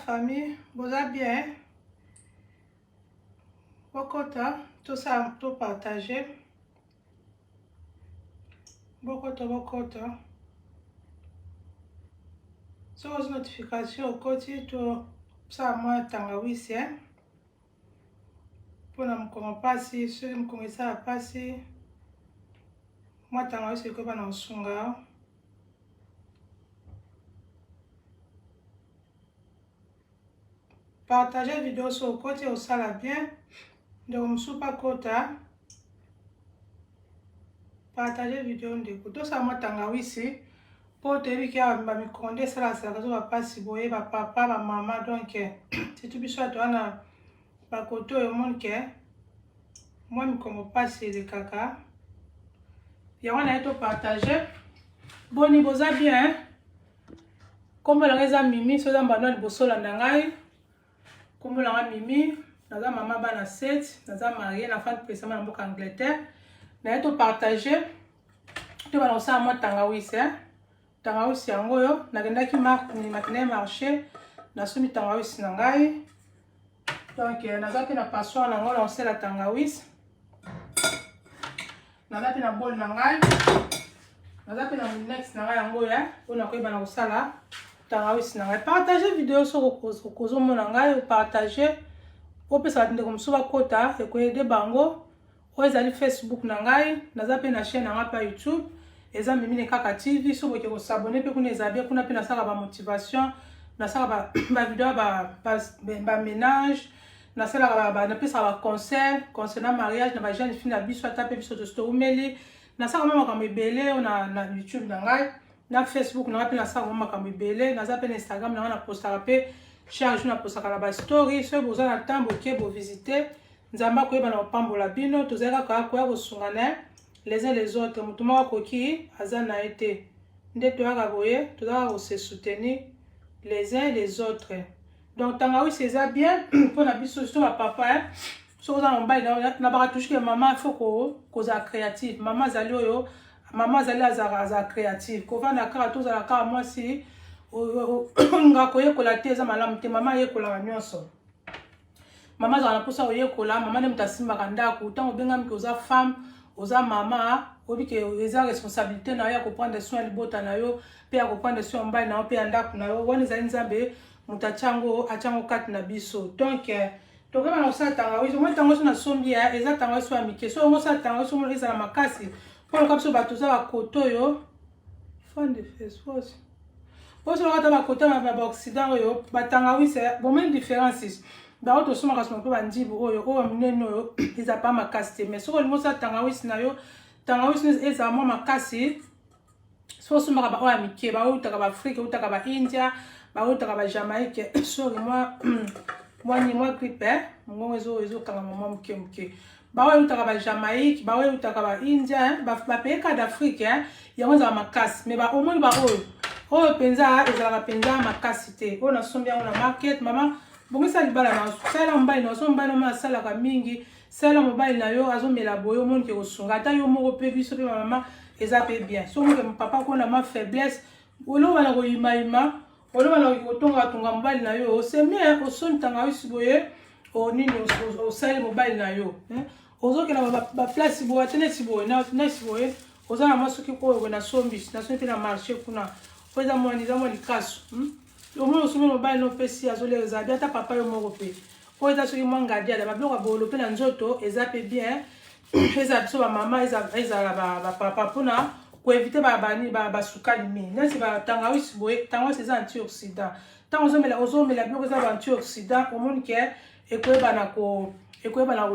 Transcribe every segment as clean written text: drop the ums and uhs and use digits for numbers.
famille, vous allez bien? Beaucoup tout ça, tout partager. Beaucoup. Sur les notifications au côté, tout ça, moi, tangawizi, hein? Pour ne me pas si, ceux qui me connaissent pas si, moi, tangawizi, que pas dans sunga. Partagez la vidéo sur le côté au sala bien. Donc, je ne suis pas kota. Partagez la vidéo de tout ça, moi, tangawizi. Pour te dire qu'il y a un micro-ondes, ça va pas si vous voyez, papa, maman, donc, si tu veux, tu as un côté au monde que moi, je ne comprends pas si c'est caca. Et on a été partagé. Bon, il vous a bien. Comme vous l'avez mimi, c'est un bandol de sol en angaï. Comme vous l'avez mimi, nous avons maman bana 7, nous avons marié, nous avons fait précisément en Angleterre. Nous avons été partagé. Tu vas lancer à moi tangawizi. Tangawizi yango yo nagendaki makine marché nasumi tangawizi na ngai donc naza pe na passoire nango lancer la tangawizi naza pe na bol na ngai naza pe na next na ngai yango ya pona koyeba na kosala tangawizi na ngai partager vidéo sur kozomona ngai partager opesa ndeko mosusu bakota ekoyede bango oyo ezali Facebook na ngai naza pe na chaîne na ngai pa YouTube eza mimi kaka TV so boke ko s'abonner pe kuna ezabia kuna pe na sala ba motivation na sala ba vidéo ba ménage na sala na pesa ba concert na mariage na ba jeune fille na biso ata pe biso to stoumeli na sala mama ka mebele na YouTube na ngai na Facebook na pe na sala mama ka mebele na za pe na Instagram na postaka pe chaque jour na postaka la ba story so boza na temps boke bo visiter nzamba ko yeba na pambola bino tozaka ka ko ya kosungana les uns les autres, mutumwa koki azana été nde toyaka boye tozaka se soutenir les uns les autres. Donc tangawizi c'est bien pour na biso so papa so za mobali na ba touche que maman il faut ko za créative maman zali oyo maman zali aza créative ko vana kaka to za ka moi si nga ko yekola te za malamu te maman yekola nyonso maman za na posa oyekola maman ne mutasimba ndako tant obenga mki oza femme oza mama obi ke eza responsabilité na yo ya prendre soin libota na yo pe ya prendre soin mbali na yo pe ndako na yo woni za nzambe mutachango achango kati na biso donc tokema na osala tangawizi moi tango so na sombi ya eza tangawizi so amike so ngo sa tangawizi so mo eza na makasi pour kapso bato za bakoto yo fan de face aussi kata bakoto ba occident oyo batangawizi bon même différences ba auto soma kasoma pe bandibu oyo mineno oyo eza pa makasi te mais soko limosa tangawizi na yo tangawizi eza mo makasi so soma ka ba oya mike ba utaka ba Afrique utaka ba India ba utaka ba Jamaïque sorry moi grippe ngo ezo kanga mama mke ba oya utaka ba Jamaïque ba oya utaka ba India ba pays d'Afrique yango za makasi mais ba omoni ba oyo penza ezala penza makasi te ona sombi yango na market mama bongo sa libala na sala mobali na so mobali na sala ka mingi sala mobali na yo azomela boyo monde ke kosunga ta yo moko pe biso pe mama eza pe bien so mo papa ko na ma faiblesse olo bana ko ima olo bana ko tonga mobali na yo c'est mieux ko son tanga usiboye o nini o sala mobali na yo ozo ke na ba place bo atene siboye na siboye oza na masoki ko na sombi na so pe na marché kuna ko za mo likaso au moins aussi mobile no pesi azole ezali ata papa yo moko pe o eta soki mwanga dia da bablo ka bolo pe na nzoto ezape bien eza biso ba mama eza ba papa pona ko éviter ba sukali mi nesi ba tangawizi boye tangawizi eza antioxydant tango ozomela biloko eza ba antioxydant au moins ke ekoyeba na ko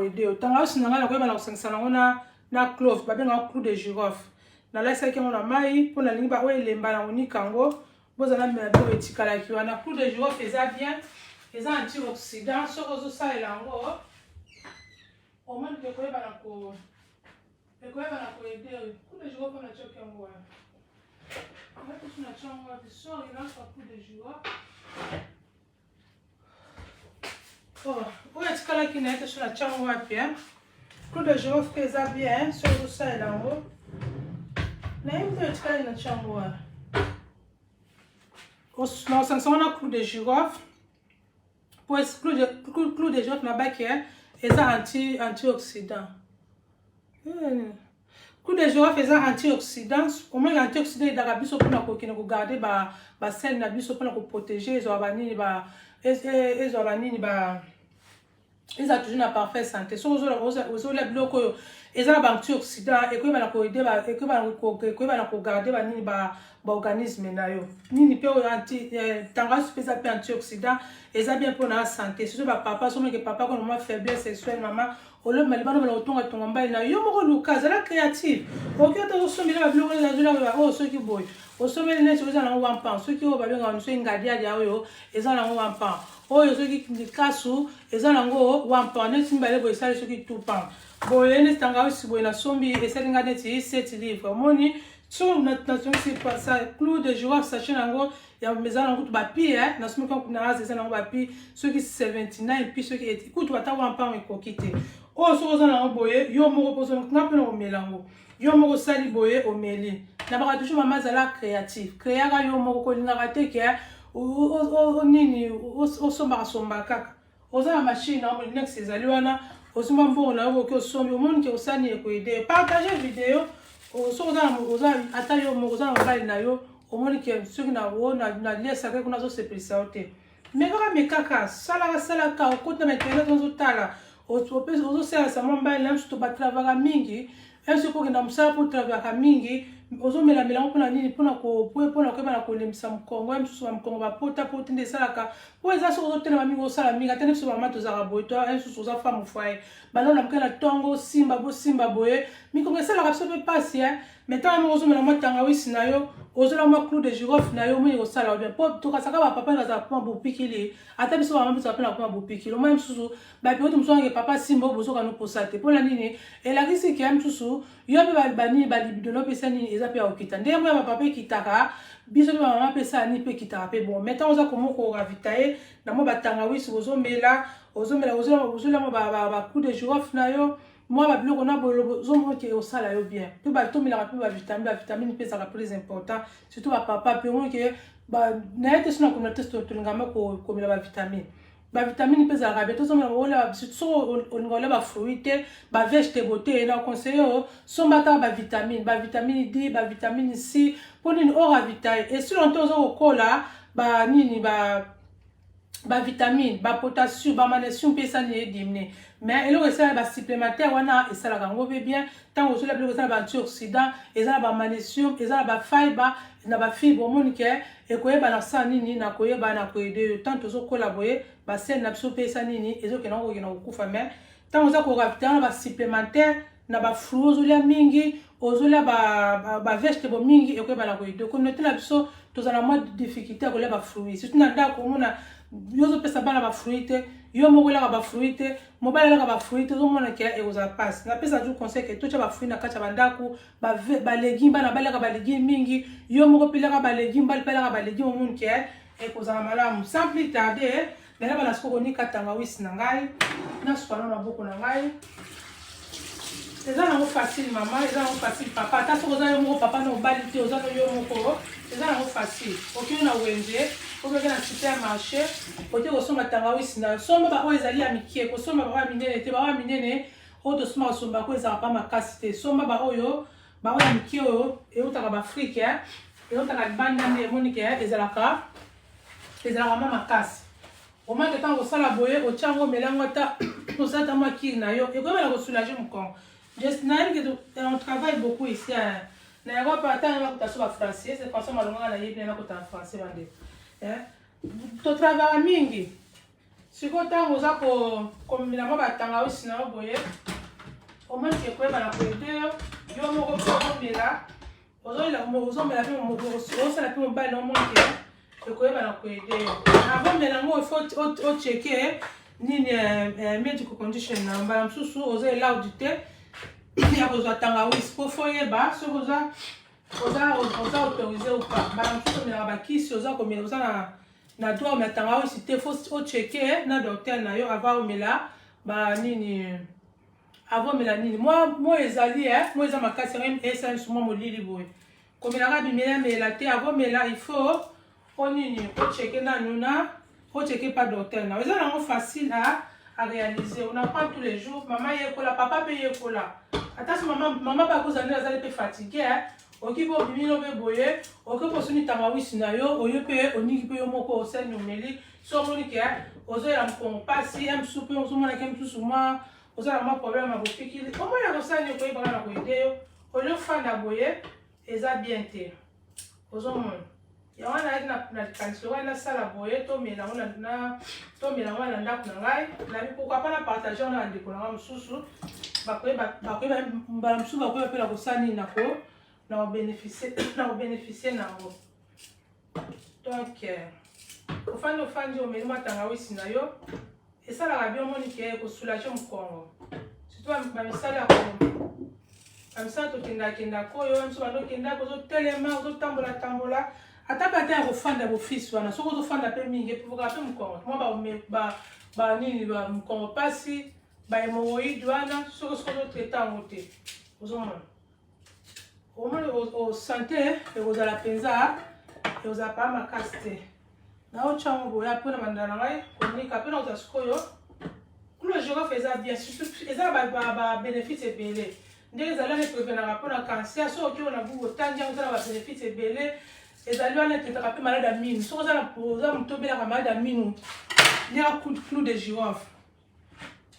ede tangawizi na ngala koyeba na kosangisa nango na clove babenga clou de girofle na laisaki yango na mai pona lingi ba oyo elemba na onikango vous allez me dire etikala ki wana clou de girofle eza bien eza antioxydant soko ozosalela yango au moins ekoyeba na ko ede clou de girofle na tioki yango wana akosi na tiongo wapi sori nafa clou de girofle oyo etikalaki na ete so na tiongo wapi clou de girofle eza bien soko ozosalela yango nayebi te etikali na tiongo wana. On a clou de girofle. clou de girofle mabaki eza antioxydant. Clou de girofle eza antioxydant. Au moins antioxydant ezalaka biso mpona kokende kogarde ba sel na biso mpona koprotéger ezwa banini eza toujours na parfaite santé. So ozolia biloko oyo eza na ba-antioxydant ekoyeba na kogarde banini baorganisme na yo nini mpe oyo tangawisi mpe eza mpe antioxydant eza bien mpona santé surtout bapapa somoneke papa kona mama faiblesse sexuelle mama olobi malibana bana kotonga mbali na yo moko luka azala créative oki ota ozosombela babiloko ezazola oyo soki boye osomeli neti eza nango wampan soki oyo babengaka soki ngadiadia oyo eza nango wampan oyo soki likasu eza nango wampan neti mibale boye esali soki tupan boye neti tangawisi boye nasombi esalinga neti 7 livre omoni so nasomisi clou de girofle sachet nango eza nango kutu bapi nasomi naasi eza nango bapi soki 79 pi soki kutu bata wampan ekoki te oyo soki oza nango boye yo moko nga mpena omela yango yo moko osali boye omeli na baka toujours mama azala créative créaka yo moko kolingaka te ke nini osombaka kaka oza na machine nango nex ezali wana osomba mbongo na yo koki osombi omoni ke osani ekoede partage video soki oza ata yo moko oza na mobali na yo omoni ke soki na liesaka kuna azosepelisa yo te mekaka salaka okota na internet ozotala ozosalisa mwa mbali na mosusu batravaka mingi soki okenda mosala mpo travaka mingi ozomelamelango mpona nini mpona koyeba na kolemisa mokongo mosusu bamokongo bapota nde esalaka po eza soki ozotelema mingi osala mingi ata biso bama tozalaka boye to mosusu oza femme foye balona moke na ntongo bosimba boye mikongo esalaka biso mpe pasi mais ntango moko ozomela mwa tangawisi na yo ozola mwa clou de girofle na yo moi ekosala bien mpo tokasaka bapapa ezala mpona bopikili ata biso bamama ezala mpona mpona bopikili omoi mosusu baperiode mosusu ange papa simba oyo bozoka noposa te mpona nini elakisi ke mosusu yo mpe banini balibido nopesa nini eza mpe ya kokita ndenge moya bapapa ekitaka biso mpe bamama mpe esala nini mpe ekitaka mpe bon mais ntango oza komoko ravita ye na mwa batangawisi ozolia mwa baclou de girofle na yo moi babiloko na bolobo ozomona ke osala yo bien mpe batomelaka mpe bavitamine mpe ezalaka plus important surtout bapapa mpe omona ke naye te so na komela te tolingama komela bavitamine mpe ezalaka bien tozomela soki olinga olia bafruit te bavegetable te na conseille oyo somba ata bavitamine D bavitamine C mpo nini oravita ye esilo nte oza kokola banini bavitamine bapotassium bamagnesium mpe esani edimine mais eloko esala basupplémentaire wana esalaka yango mpe bien ntango ozolia biloko eza na baantioxydant eza na bamagnesium eza na bafibre na bafibre omoni ke ekoyeba na sa nini na koyeba na koyede yo ntango tozokola boye basele na biso mpe esa nini ezokenda ngo kokenda kokufa mais ntango oza koravita wana basupplémentaire na bafruit ozolia mingi ozolia bavegetable mingi ekoyeba na koyede communauté na biso tozala mwa difficulté ya kolia bafruit surtout na ndako omona yo ozopesa bana bafruit te yo moko eliaka bafruit te mobali eliaka bafruit te ozomona ke ekozala mpasi napesa toujours conseil ke totya bafruit na kati ya bandako balégume bana baliaka balégume mingi yo moko mpe eliaka balégume bali mpe eliaka balégume omoni ke ekozala malamu sans plus tarder nala bana sikoyo konika tangawisi na ngai nasukana na maboko na ngai eza nango facile mama eza nango facile papa ata soki oza yo moko papa na mobali te oza yo moko eza nango facile okei na wenze okeke na supermarché ote kosomba tangawisi na somba baoyo ezali ya mikie kosomba baoyo ya minene te baoyo ya minene oyo tosomba kosomba ko ezalaka pa makasi te somba baoyo ya mikie oyo eutaka baafrike eutaka libanda nde emonike ezalaka ma makasi omake ntango kosala boye otya yango omelango ata osala ta mwa kiri na yo ekoyebela kosoulage mokongo on travaille beaucoup ici na yango mpe ata nakuta so bafrançais c'est français malongaka nayebi nakota na français bande totravaka mingi sikoyo ntango oza komela mwa batangawisi na yo boye omonike ekoyeba na koyede yo moko mpe ozomela mpe osala mpe mobali na omonike ekoyeba na koyede avomela yango ifo ocheke nini medical condition na mbala mosusu oza elaudi te ya kozwa tangawisi mpo foyeba soki oza autorise ou pas mbala mosusu omelaka bakisi oza na droit omela tangawisi te fo ocheke na docteur na yo ava omela banini avomela nini mo ezali mo eza makasi yango esali suma molili boye komelaka bimela mela te avomela ifo onini ocheke nanu na faut checker pas docteur na eza nango facile à réaliser. On apprend tous les jours. Maman yekola, papa peut yekola. Attention, maman pas cause d'année, elle est fatiguée. Ok, pour bimino be boye. Ok, pour suni tamawisi na yo. Oyo pe oni pe yo moko osel numeli. So moni ke ozo ya mkongo pasi am soupe ozo mona kem tout souvent. Ozo la ma problème à bofiki. Omo ya kosa ni ko ibana na ko ideo. Oyo fanda boye eza bien te. Ozo mona. Ya wana na kanso wana sala boye to mela wana to mela wana ndako na ngai na bi pourquoi pas na partager na ndeko na mususu bakoye ba mususu bakoye pela kosani nako na bénéficier nango. Donc ofandi omeli matangawisi na yo esalaka bien omoni ke kosoulager mokongo surtout bamisala ya kongo bamisala tokendakenda koyo miso bandokenda kozotelema ozotambola ata bata ya kofanda bofisi wana soki ozofanda mpe mingi epoka mpe mokongo mwa banini mokongo pasi bahemoroide wana soki ozotraite yango te ozomona omoni osante ekozala mpenza ekozala pa makasi te naotya yango boya mpo na bandala na ngai konika mpe nakozala sikoyo kule géographe eza bien eza babénéfice ebele ndenge ezali wana eprevenaka mpo na cancer soki okio na buku otangi yango eza na babénéfice ebele ezali wana etetaka mpe malade ya minu soki oza moto obelaka malade ya minu ndeka clou de girofle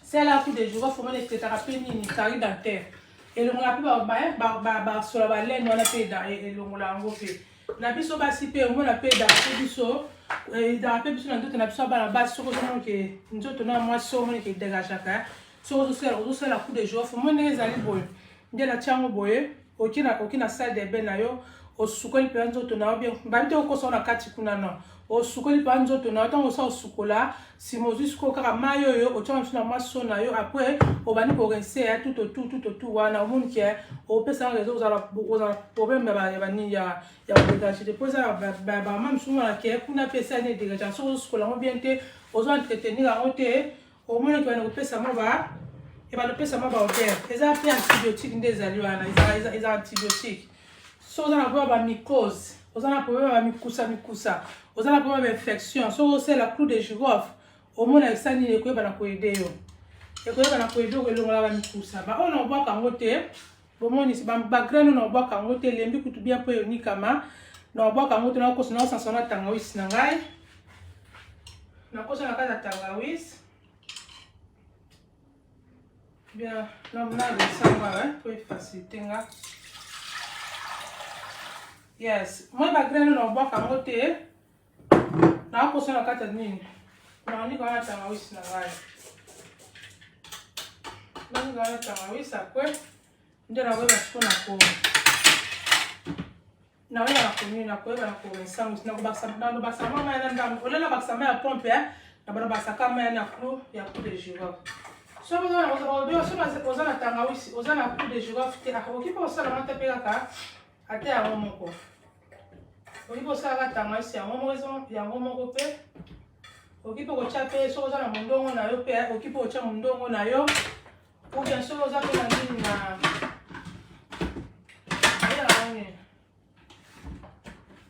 sela clou de girofle omona etetaka mpe nini carie dentaire elongola mpe basola balene wana mpe elongola yango mpe na biso basi mpe omona mpe edaka biso na nzoto na biso bana basi soki ozomona ke nzoto na mwasi omona ke edégagaka soki ozosala coup de girofle omona ndenge ezali boye nde natia yango boye oki na salle de bain na yo osukoli mpenza nzoto na yo bien babi te okosa na kati kuna no osukoli mpenza nzoto na yo ntango osa osukola nsima ozwi sikoyo kaka mai oyo otyaka misu na mwa so na yo apres obandi korense ya tutotu wana omoni ke opesaka rezo ozala problème ya kodégage te mpo eza bama misu omona ke kuna mpe esali ne dégage soki ozosukola yango bien te ozo entretenir yango te omoni ke bana kopesa mwa ebana baodere eza mpe antibiotique nde ezali wana eza antibiotique so oza na problème ba mycose oza na problème ba mikusa oza na problème ba infection so osala clou de girofle omona esani ekoyeba na koyede yo elongola ba mikusa ba oyo na obwaka yango te bomoni bagraine na obwaka yango te elembi kutu bien mpo eyonikama na obwaka yango te nakosa na osansa na tangawisi na ngai nakosa na kati ya tangawisi bien naresanga po efacilité nga yes moi bagraine na obwaka yango te nakosa na kati ya nini nanika wana tangawisi na ngai nanika wana tangawisi apres nde nakoyeba siko nakoyeba na konini nakoyeba na komesango nalobakisa ma mai na ndambo olela bakisa mai ya pompe na bana basaka mai na clou ya clou de girofle so oza na tangawisi oza na clou de girofle te okoki mpe osala mata mpe kaka ate yango moko okoki mpe osalaka tangawisi yango moko mpe okoki mpe kotya mpe soki oza na mondongo na yo mpe okoki mpe kotya mondongo na yo ou bien soki oza mpe na nini na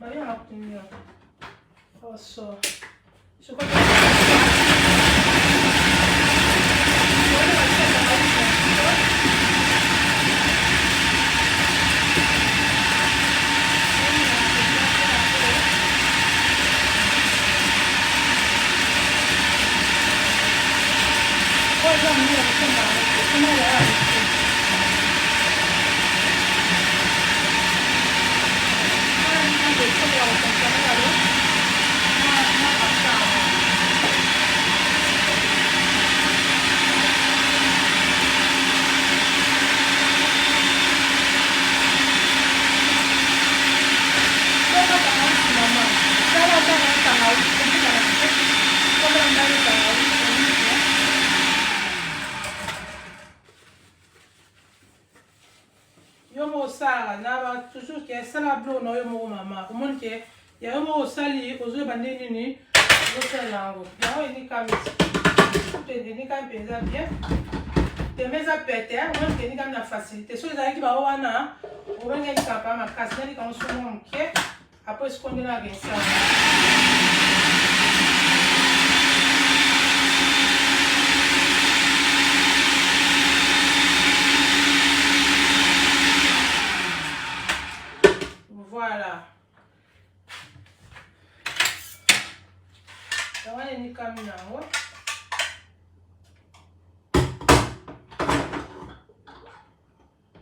bayanga kutumia oso toujours que sala blo no yo mo mama omoni ke ya yo mo sali ozo bande nini ozo lango ya o ni kami te ni kami penza bien te meza pete omoni ke ni kami na facilité so ezali ki ba wana obenga ni kapa makasi ni kan so mo mke après ce qu'on est là avec ça kami nango.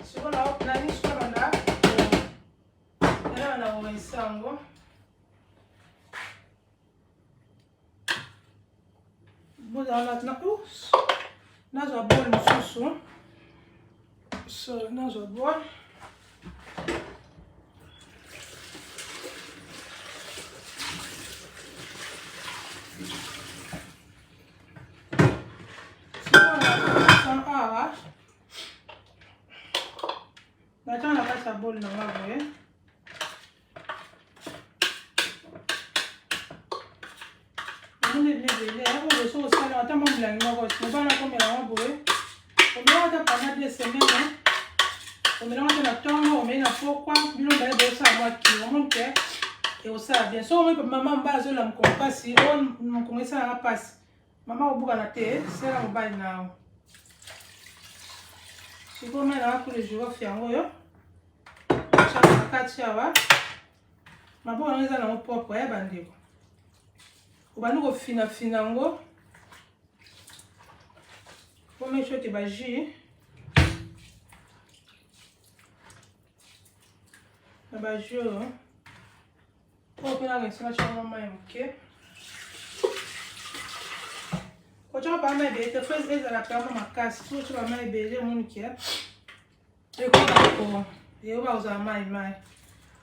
Siko na ni siko banda. Ela na oisango. Boza na nazo bol mususu. So nazo bol. Nataka nakata bol na ngabo Nibele hapo so sana hata mambo ya ngabo mbana kwa mera ngabo Omela hata pana 2 semaines omela na tongo omela pokwa bilo ba ebe sa mwa ki omonke e osa bien so mama mbazo la mkompasi on mkongesa na pasi mama obuka na te sera mbali nao Siko mena tous les jours fiango yo Chama kati awa Mabo anaweza na mpopo ya bandiko Ubanu ko fina ngo Pour mettre que ba jus Na ba jus Pour pena ngensima cha mama mke Ko cha ba mai be te fez ezala kama makasi so cha ba mai be le munike E ko Eu vou usar mais.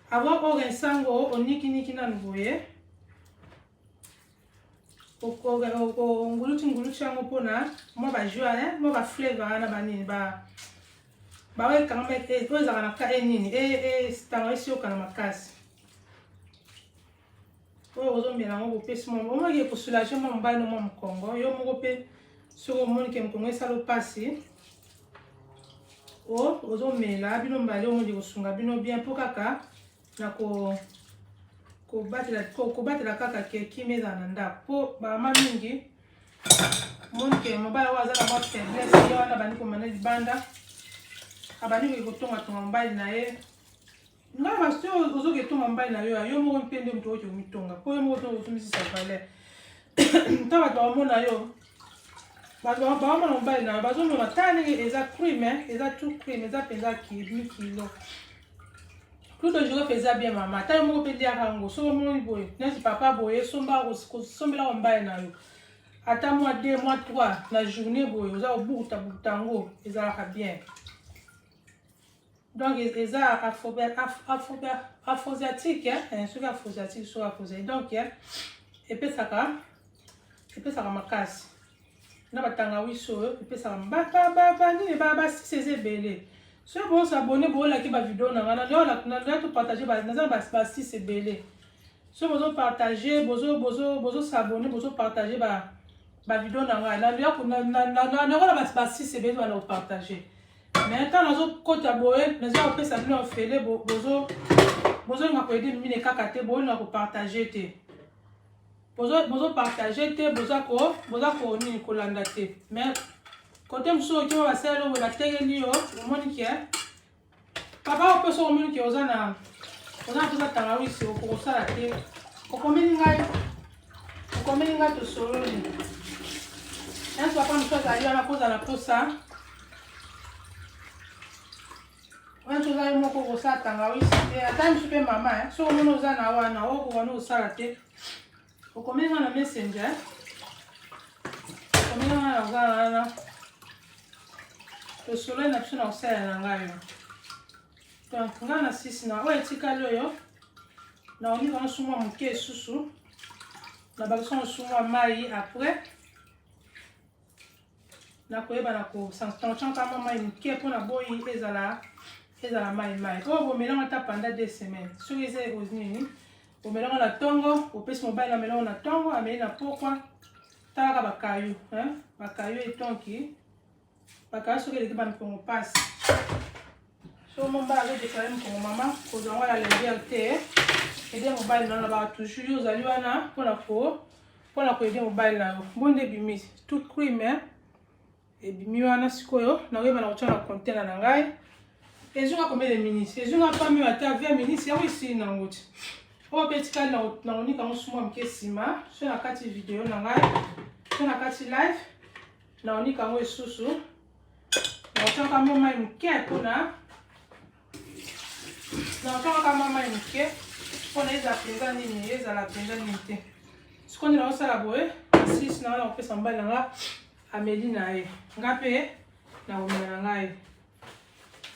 Agora o gensango o niki na nuboye. O nguluti yango pona mo ba joie mo ba flavor na banini ba we kanga e ko za na ka enini stanga isi o kana makasi. O ozo mbela ngo pesi mo mo ke ko soulager mo mba no mo mkongo yo mo pe so mo ke mkongo esalo pasi. Oh, ozo mela bino mbale omo ko sunga bino bien po kaka na ko batela kaka ke kimeza na nda po ba mama mingi monke mobala waza na ba faiblesse yo na bani ko mana libanda abani ko tonga mbali na ye nga ba sto ozo ke tonga mbali na yo mo mpende mto ojo mitonga po yo mo to tumisi sa valeur taba to mona yo Bazo ba mama mbali na bazo mo matani eza cream eza tout cream eza penza kilo Tout le jour faisait bien maman ta mo pe dia kango so mo boy nesi papa boy somba ko sombela mbali na yo ata moi 2 mois 3 na journée boy oza obuta butango eza ka bien Donc eza afro-asiatique ce que afro-asiatique so afro-asiatique donc et puis ça makasi na batanga wiso epesa ba ni ba si belé so bon s'abonner bo la ki ba vidéo na ngana yo la to partager ba na ba si belé so bozo partager bozo s'abonner bozo partager ba vidéo na ngana yo ko na ba si belé ba partager mais quand nazo kota boye nazo opesa bino fele bozo ngako aider mine kaka te bo na ko partager te Bozo partager te boza ko ni kolanda te mais côté mso ki ba selo we batengeli yo moni ki papa o peso moni ki ozana toza tanga wisi ko sala te ko komeni ngai to solo ni papa mso za yo na koza na posa wana toza yo moko ko sala tanga wisi te ata mso mama so moni ozana wana o ko wana osala te Okomena na messenger. Okomena na ngana. To solo na psuna osala na ngayo. Donc ngana sisi na o etika loyo. Na oni kana suma muke susu. Na bakso suma mai après. Na koyeba na ko sanction kama mai muke pona boyi ezala mai. O bo melanga ta pendant 2 semaines. Sur les ozini. O melanga na tongo, o pesi mobile na melanga na tongo, ameli na pokwa. Talaka bakayu, bakayu etonki. Bakayu soki eleki bamikongo pasi. So mobile azo dekare mikongo mama, kozanga la légèreté. Ede mobile na ba toujours yo zali wana pona ko ede mobile na yo. Bonde bimi, tout cream e bimi wana sikoyo, na weba na kotia na container na ngai. Ezunga combien de minutes? Ezunga pas mieux à 20 minutes, ya wisi na ngoti. oyo mpe etikali na konika yango sumwa moke nsima so na kati video na ngai so na kati live na konika yango lisusu na kotiaka mwa mai moke mpona mpona ezala mpenza nini ezala mpenza nini te sikoyo nde nakosala boye asisi na nga na kopesa mobali na nga ameli na ye nga mpe na komela na ngai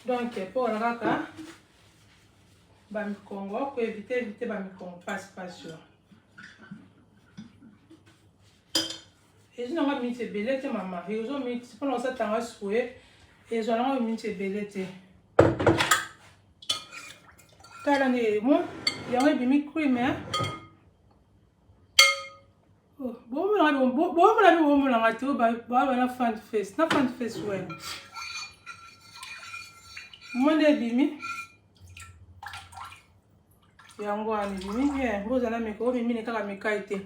donc mpona kaka bamikongo koevite bamikongo pasi yo ezwi nanga miniti ebele te mama ezo miniti mpona kosatanga sikoye ezwa nanga miniti ebele te tala nde mo yango ebimi crime bomolanga te baba na fan face we monde ebimi yango wana ebimi bien bozala meka obimine kaka mekai te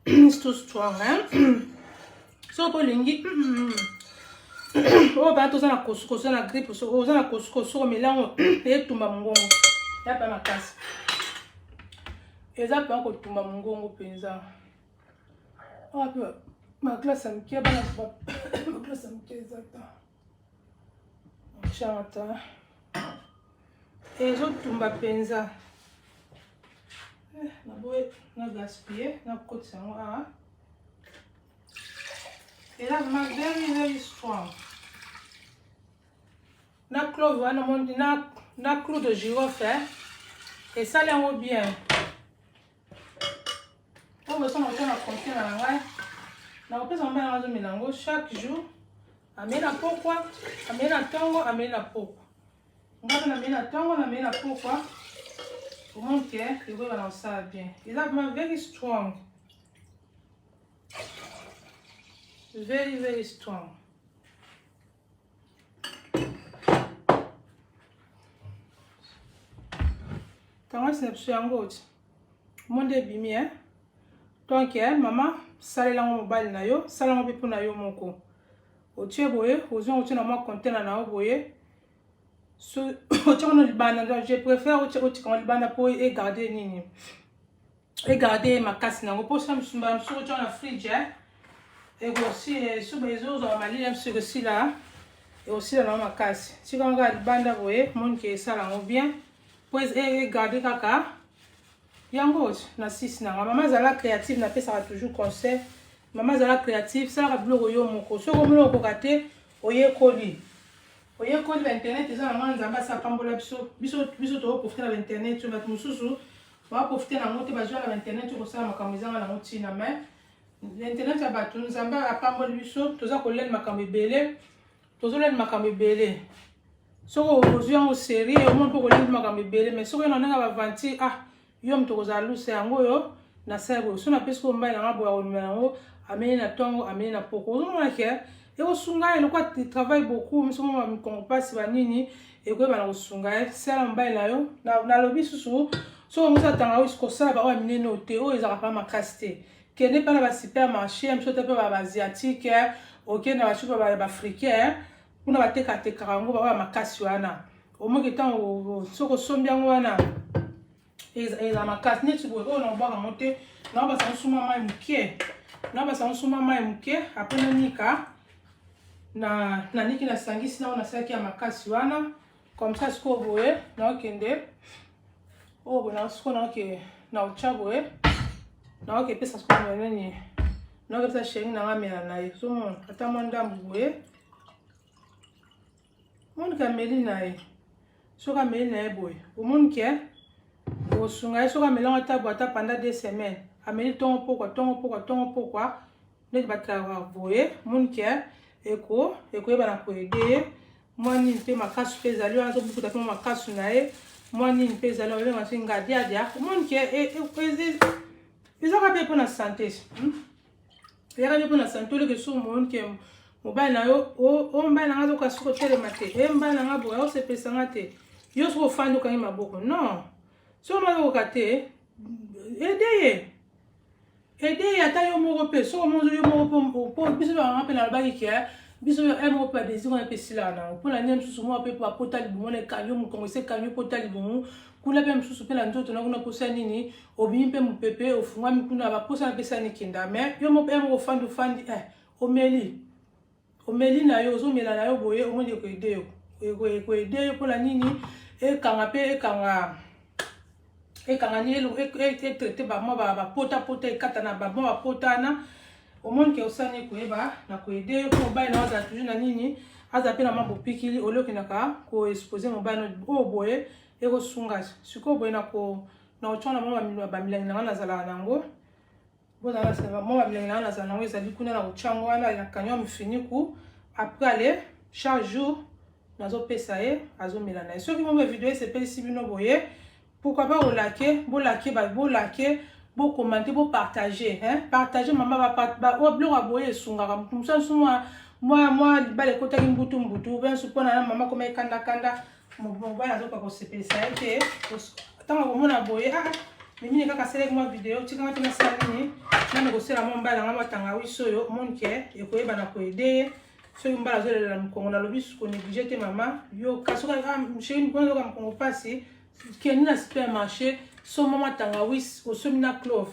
it's too strong so bolingi oyo bana toza na kosukoso na grippe oza na kosukoso omelango etumba mongongo ya pa makasi eza mpe kotumba mongongo mpenza oyo mpe maklase ya mike bana maklase ya mike eza ta chanta ezotumba mpenza naboye na gaspiller na kokotisa yango awa eza vraiment very strong na clove wana mondi na clou de girofle esali yango bien oyo besona kotia na container na ngai na kopesa mobali nanga azomela yango chaque jour ameli na pokwa ameli na ntongo ameli na pokwa ngaka na meli na ntongo na meli na pokwa omonke ekoyeba na kosala bien eza vraiment very strong very strong tango nsina biso yango oti monde ebimi donc mama salelango mobali na yo salango mpe mpona yo moko otie boye ozwi otie na mwa container na yo boye so otiaka na libanda je préfère otiaka libanda mpo egarde nini egarde makasi nango mpo sa misumba mosuku otiaka na fridge ekosi soki ezozwa malili mosuku ekosila ekosila nango makasi tika ngo kaka libanda boye monike esala yango bien mpo egarde kaka yango na sisi nanga mama azala créative napesaka toujours conseil mama azala créative salaka biloko yo moko soki omoni okoka te oyekoli bainternet eza na mwana nzambe asa pambola biso tokoprofite na bainternet bato mosusu baprofite nango te bazwa na bainternet kosala makambo ezanga nango ntina mai internet ya bato nzambe apamboli biso toza kolela makambo ebele tozolela makambo ebele soki ozwi yango série omoni mpo kolela makambo ebele mais soki na ndenge bavanti yo moto kozala lusa yango oyo na sala boye so napesi ko mobali nanga boye akolumela yango ameni na ntongo ameni na poko ozomona ke ekosunga ye lokwa travaille beaucoup misomoma mikongo mpasi banini ekoyeba na kosunga ye sala mobali na yo nalobi susu soki omosatanga oyo kosala baoyo ya minene oyo te oyo ezalaka mpa makasi te kende mpe na basupermarché biso te mpe baasiatique okende na bashope baafricain mpona batekatekaka yango baoyo ya makasi wana omoki ntango soki osombi yango wana eza makasi neti boye oyo naobwaka yango te naobasa nsuma mai moke naobasa nsuma mai moke apre nanika naniki nasangisi nango nasalaki ya makasi wana comme ça sikoyo boye naokende oyo boye sikoyo naoke naotya boye naoke epesa sikoyo nini naoke epesa sheri nanga mela na ye somona ata mwa ndambu boye omonike ameli na ye soki ameli na ye boye omonike osunga ye soki amelango ata boye ata pendant 2 semaines ameli ntongo pokwa neti batalaka boye omonike ekoyeba na koede ye mwa nini mpe makasi mpe ezali wana tobukuta mpe makasi na ye mwa nini mpe ezali wana obenga so ngadiadia omonike ezaka mpe mpona sante ezaka mpe mpona sante oleke soki omonike mobali na yo mobali na nga azoka soki otelema te mobali na nga boye osepesanga te yo soki ofandi okangi maboko non soki omazi okoka te ede ye ata yo moko mpe soki omonzi yo moko mpo biso banganga mpe nalobaki ke biso yo emo pa désir on pe sila na pour la nem susu mo pe pa potali bon ne kanyo mu kongo se kanyo potali bon kuna pe msusu pe la nzoto na kuna posa nini obi pe mu pepe ofunga mi kuna ba posa na pesa ni kinda mais yo mo pe mo fandi omeli na yo zo mela na yo boye o mo de ko ide yo ko ide yo pour la nini e kanga pe e kanga ni elo e traité ba mo ba pota e katana ba mo ba potana au monde qui est au sein de Kueba, na Kuede, pour bailler dans la toujours na nini, azape na mambo pikili, au lieu que naka ko exposer mon bain au boye et au sungas. Ce qu'on boye na ko na ochana mama ba milangi na zala nango. Bon dans la c'est vraiment ba milangi na zala nango ezali kuna na ochango wana na kanyo mfini ku après aller chaque jour nazo pesa e azo melana. Ceux qui m'ont vu vidéo c'est pas si bino boye. Pourquoi pas au laquer, beau laquer bon commenter, bon partager, hein? Partager, maman va pas, oh, bleu à boyer, sunga, comme ça, moi, les côtés qui m'boutou, ben, suppose, maman, comme kanda, mon voilà, donc, pour se payer ça, et tant que mon aboyer, mais il n'y a qu'à faire moi vidéo, tu quand tu m'as salé, je vais négocier la mon balle, la maman, t'en as oui, soyo, mon quai, et quoi, ben, à quoi aider, ce qui me balade, on a le bis, qu'on néglige tes maman, yo, kasoka, j'ai une bonne comme qu'on passe, qui est dans le supermarché. So mama tanga wis o somina clove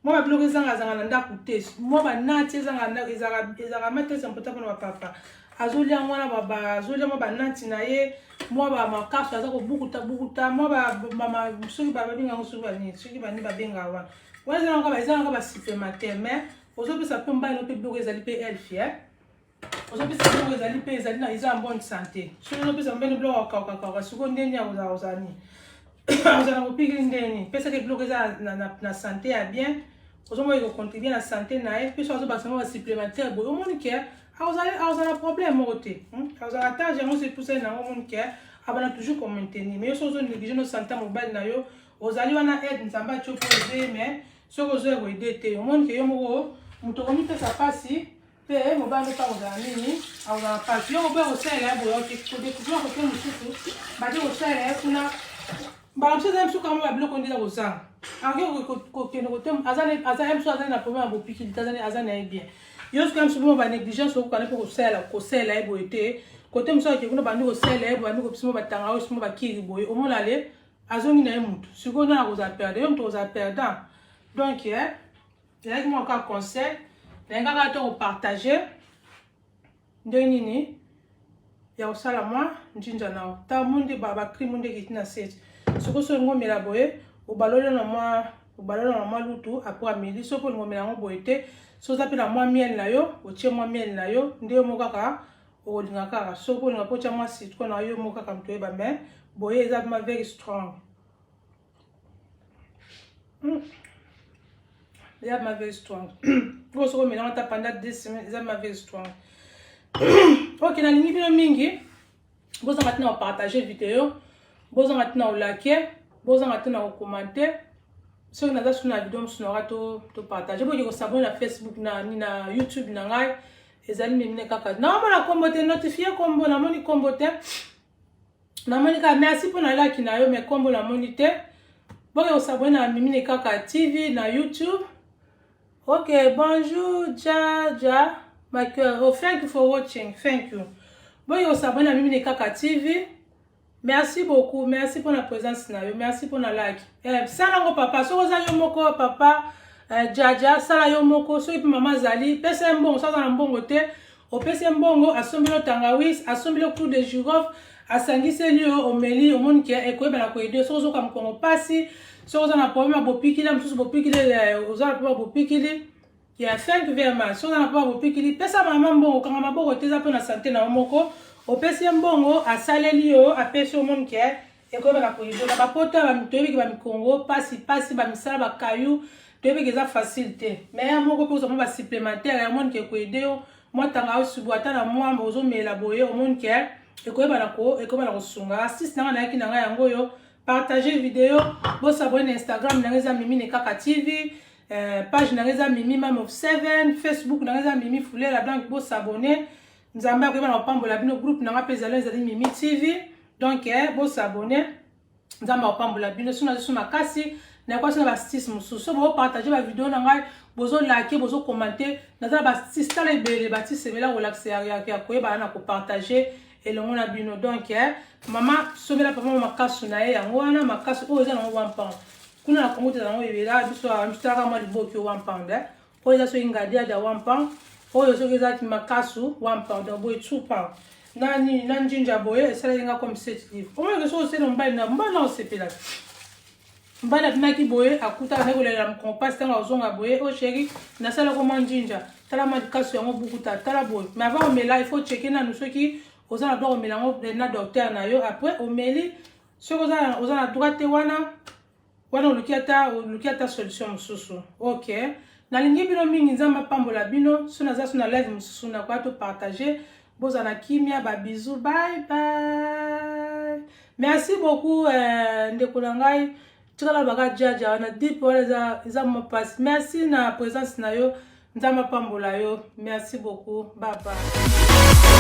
moi ba bloquer zanga nda kute moi ba nati zanga nda ezaka mate sempota pour papa azolia mwana baba azolia mo ba nati na ye moi ba makaso aza ko bukuta moi ba mama soki ba binga ngosu ba ni soki ba ni ba benga wa wazana nga ba ezanga ba supplémentaire mais ozope sa pe mba no pe bloquer ezali pe elfi ozope sa bloquer ezali pe ezali na en bonne santé soki ozope sa mbeno bloquer ka suko ndeni ya ozani vous allez vous piquer une dernière. Parce que bloquer ça na santé à bien. Vous allez contribuer à la santé na et puis ça va supplémentaire. Au monde qui a vous avez un problème moté. Vous avez attaché on se pousse na au monde qui a abana toujours comme maintenir. Mais si vous négligez nos santé mobile na yo, vous allez on a aide nzamba cho pour aider mais ce que vous avez aider au monde qui yo mo muto komi pesa pasi pe mobile pas vous avez nini vous avez pas yo on peut aussi là bo qui faut découvrir que nous surtout ba dire aussi là kuna bah je sais même quand même bloquer on dit là ça alors que nous azane na problème bo piquer azane bien yo quand même souvent ba négligence au kana pour ça là bo été côté monsieur qui kuna bandi au ça là bandi ko pisimo batanga au pisimo bakiri boy au moins aller azongi na mutu siko na ko za perdre yo mto za perdant donc il y a moi encore conseil n'enga ka to partager ndeni ya osala moi njinja na ta monde baba krimunde kitina set soko so ngomela boye obalole na moi lutu après midi soko ngomela ngo boye te so za pe na moi miel na yo otie moi miel na yo ndio mo kaka olinga kaka soko nga pocha moi citron na yo mo kaka mtoe ba mais boye eza ma very strong eza ma very strong go soko mela ta pendant 2 semaines eza ma very strong. Ok na lingi bino mingi boza maintenant partager vidéo boza maintenant liker boza maintenant commenter ce que naza sur la vidéo msonora to partager bo ko s'abonner na Facebook na YouTube na ngai ezali memine kaka na mona kombote notifier kombo na moni kombote na moni ka merci pour na like na yo mais kombo na moni te bo ko s'abonner na memine kaka TV na YouTube. Ok, bonjour ja my cœur. Oh, thank you for watching. Thank you. Bon, yo s'abonne à Mimine Kaka TV. Merci beaucoup. Merci pour la présence. Merci pour la like. Salango papa. So oza yo moko papa. Jaja. Sala yo moko. So ipi mama zali. Pese mbongo. Sa za mbongo te. O pese mbongo. Asombilo tangawis. Asombilo clou de girofle. Asangise liyo. Omeli. Omoni kia. Ekoe bana koide. So ozo kam kongo pasi. So oza na problème. Bopikile. Msusu bopikile. Oza na problème. Bopikile. Il y a 5 verres. Si on n'a pas beaucoup qui pesa maman bon quand maman bon t'es un peu na santé na moko au pesa mbongo a salelio a pesa au monde qui est et comme la police la pota ba mtobi ba Congo pasi ba misala ba caillou tobi que ça facilité mais un moko pour ça ba supplémentaire un monde qui est aider moi tanga subuata na moi mozo me élaborer au monde qui est et comme la sunga assist na ki na yango yo partager vidéo bo s'abonner Instagram na ngeza Mimine Kaka TV. Page na Mimi Mom of 7 Facebook na Mimi Foulé la donc pour s'abonner nzamba ko na pambola bino groupe na pezalo ezali Mimi TV donc pour s'abonner nzamba pambola bino suna makasi na quoi ça va astuce mosusu bo partager ba vidéo na ngai bozo liker bozo commenter na za ba astuce tala ebele ba astuce ebele relaxer ya ko ba na ko partager elongo na bino donc mama somela papa makasu na ye yango wana makasu oyo eza nango 1 pound kuna na kongo te nango ebela biso amstaka ma liboki 1 pound oyo eza so ingredient ya 1 pound oyo soki eza makasu 1 pound donc boye 2 pound nani na njinja boye esalenga comme 7 livres oyo ke so osela mbali na osepela mbali atunaki boye akutaka na kolela mkompasi ntango azonga boye o sheri nasala koma njinja tala makasu yango bukuta tala boye mais avant omela il faut checker nanu soki oza na droit omela yango na docteur na yo après omeli soki oza na droit te wana oluki ata solution mosusu ok nalingi bino mingi nzambe apambola bino so naza so na live mosusu nakoya to partager bozala kimia babisou bye bye merci beaucoup ndeko na ngai tikala baka jaja wana deep wana eza mopasi merci na présence na yo nzambe apambola yo merci beaucoup bye bye